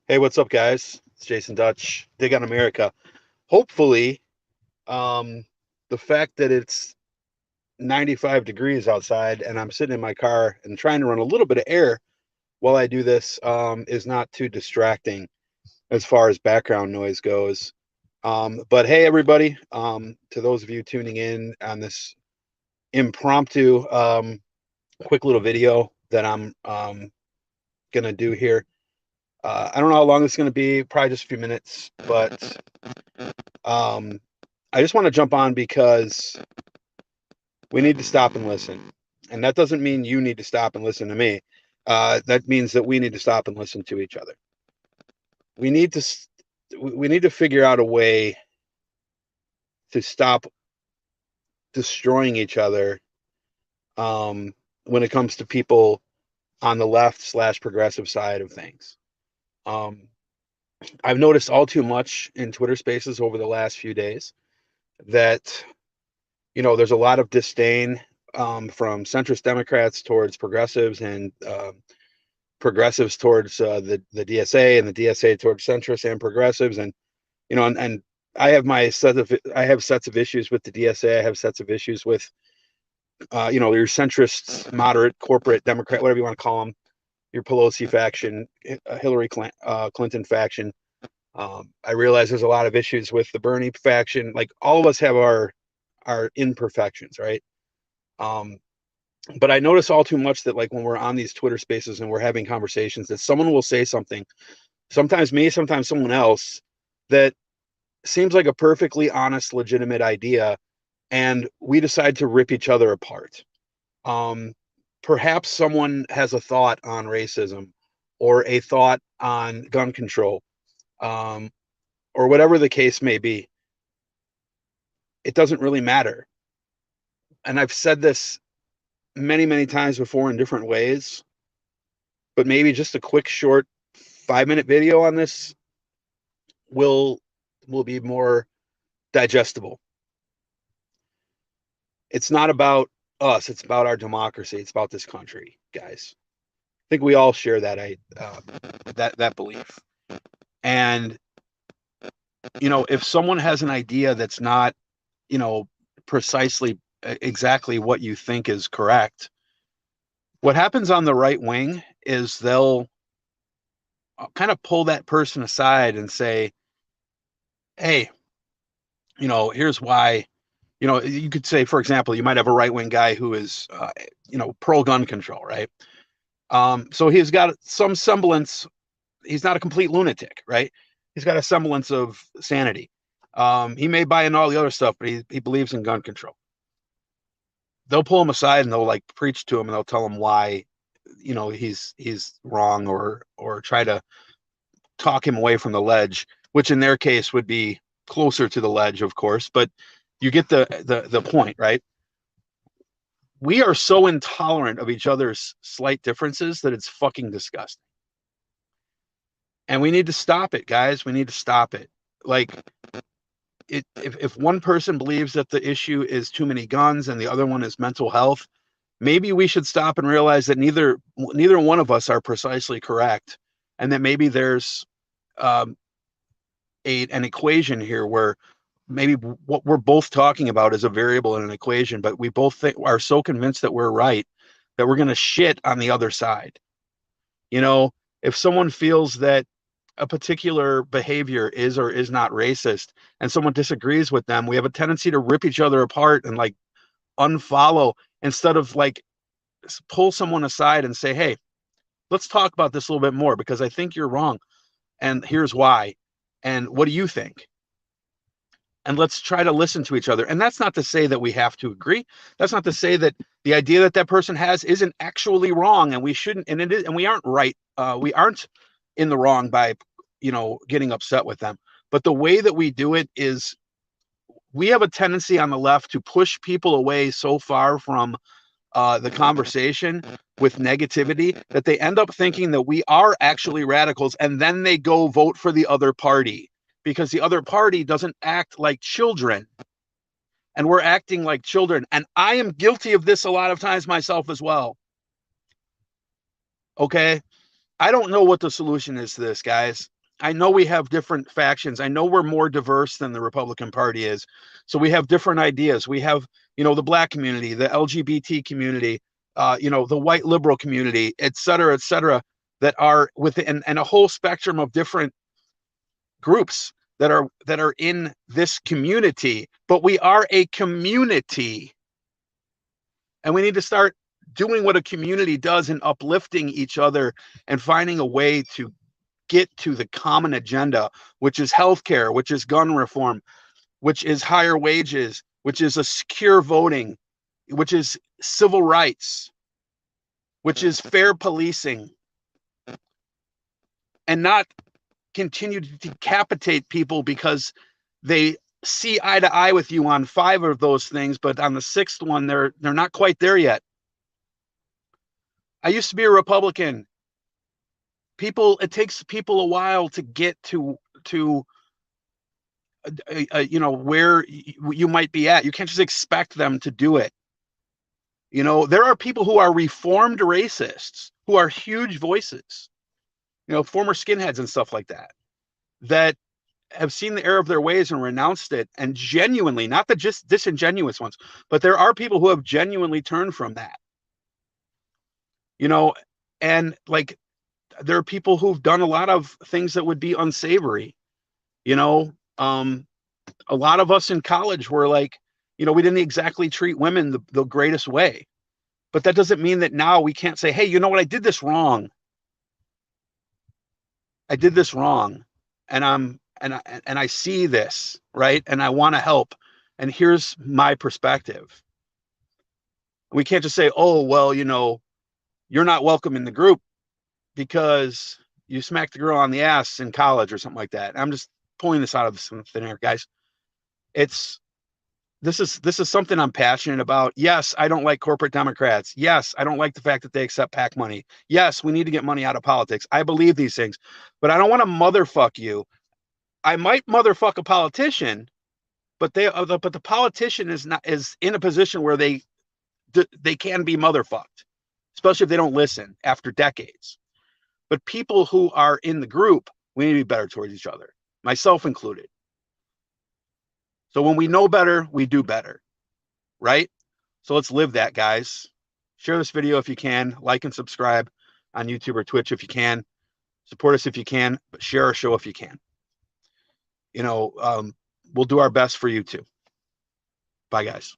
Hey, what's up, guys? It's Jason Dutch, Dig on America. Hopefully, um, the fact that it's 95 degrees outside and I'm sitting in my car and trying to run a little bit of air while I do this is not too distracting as far as background noise goes. But hey, everybody, to those of you tuning in on this impromptu, quick little video that I'm going to do here. I don't know how long it's going to be, probably just a few minutes, but Um, I just want to jump on because we need to stop and listen. And that doesn't mean you need to stop and listen to me. That means that we need to stop and listen to each other. We need to we need to figure out a way to stop destroying each other when it comes to people on the left slash progressive side of things. Um, I've noticed all too much in Twitter Spaces over the last few days that there's a lot of disdain from centrist Democrats towards progressives and progressives towards the DSA and the DSA towards centrists and progressives. And, and I have I have sets of issues with the DSA. I have sets of issues with, your centrists, moderate, corporate, Democrat, whatever you want to call them, your Pelosi faction, Hillary Clinton faction. I realize there's a lot of issues with the Bernie faction. Like all of us have our imperfections, right? Um, but I notice all too much that like when we're on these Twitter spaces and we're having conversations, that someone will say something, sometimes me, sometimes someone else, that seems like a perfectly honest, legitimate idea, and we decide to rip each other apart. Um, Perhaps someone has a thought on racism or a thought on gun control, um, or whatever the case may be. It doesn't really matter. And I've said this many, many times before in different ways, but maybe just a quick, short 5-minute video on this will will be more digestible. It's not about us; it's about our democracy. It's about this country, guys. I think we all share that belief. And if someone has an idea that's not, you know, precisely exactly what you think is correct, what happens on the right wing is they'll kind of pull that person aside and say, hey, here's why. You could say, for example, you might have a right wing guy who is, pro gun control, right? So he's got some semblance. He's not a complete lunatic, right? He's got a semblance of sanity. He may buy into all the other stuff, but he believes in gun control. They'll pull him aside and they'll like preach to him and they'll tell him why, he's wrong, or try to talk him away from the ledge, which in their case would be closer to the ledge, of course. But you get the point, right? We are so intolerant of each other's slight differences that it's fucking disgusting. And we need to stop it, guys. We need to stop it. Like, if one person believes that the issue is too many guns and the other one is mental health, maybe we should stop and realize that neither one of us are precisely correct, and that maybe there's um, an equation here where maybe what we're both talking about is a variable in an equation, but we both are so convinced that we're right that we're going to shit on the other side. If someone feels that a particular behavior is or is not racist and someone disagrees with them, we have a tendency to rip each other apart and like unfollow, instead of like pull someone aside and say, hey, let's talk about this a little bit more because I think you're wrong. And here's why. And what do you think? And let's try to listen to each other. And that's not to say that we have to agree. That's not to say that the idea that that person has isn't actually wrong, and we shouldn't, and it is, and we aren't right. We aren't in the wrong by, getting upset with them. But the way that we do it is, we have a tendency on the left to push people away so far from the conversation with negativity that they end up thinking that we are actually radicals, and then they go vote for the other party because the other party doesn't act like children, and we're acting like children. And I am guilty of this a lot of times myself as well. Okay, I don't know what the solution is to this, guys. I know we have different factions. I know we're more diverse than the Republican Party is. So we have different ideas. We have, the black community, the LGBT community, the white liberal community, et cetera, that are within, and a whole spectrum of different groups that are in this community. But we are a community, and we need to start doing what a community does and uplifting each other and finding a way to get to the common agenda, which is healthcare, which is gun reform, which is higher wages, which is a secure voting, which is civil rights, which is fair policing, and not continue to decapitate people because they see eye to eye with you on 5 of those things, but on the 6th one, they're not quite there yet. I used to be a Republican. It takes people a while to get to where you might be at. You can't just expect them to do it. There are people who are reformed racists, who are huge voices, former skinheads and stuff like that, that have seen the error of their ways and renounced it, and genuinely, not the just disingenuous ones, but there are people who have genuinely turned from that. And like, there are people who've done a lot of things that would be unsavory. A lot of us in college were like, we didn't exactly treat women the greatest way, but that doesn't mean that now we can't say, hey, you know what? I did this wrong. And I see this, right? And I want to help. And here's my perspective. We can't just say, oh, well, you're not welcome in the group because you smacked the girl on the ass in college or something like that. I'm just pulling this out of thin air, guys. This is something I'm passionate about. Yes, I don't like corporate Democrats. Yes, I don't like the fact that they accept PAC money. Yes, we need to get money out of politics. I believe these things, but I don't want to motherfuck you. I might motherfuck a politician, but the politician is in a position where they can be motherfucked, especially if they don't listen after decades. But people who are in the group, we need to be better towards each other, myself included. So when we know better, we do better, right? So let's live that, guys. Share this video if you can. Like and subscribe on YouTube or Twitch if you can. Support us if you can, but share our show if you can. We'll do our best for you too. Bye, guys.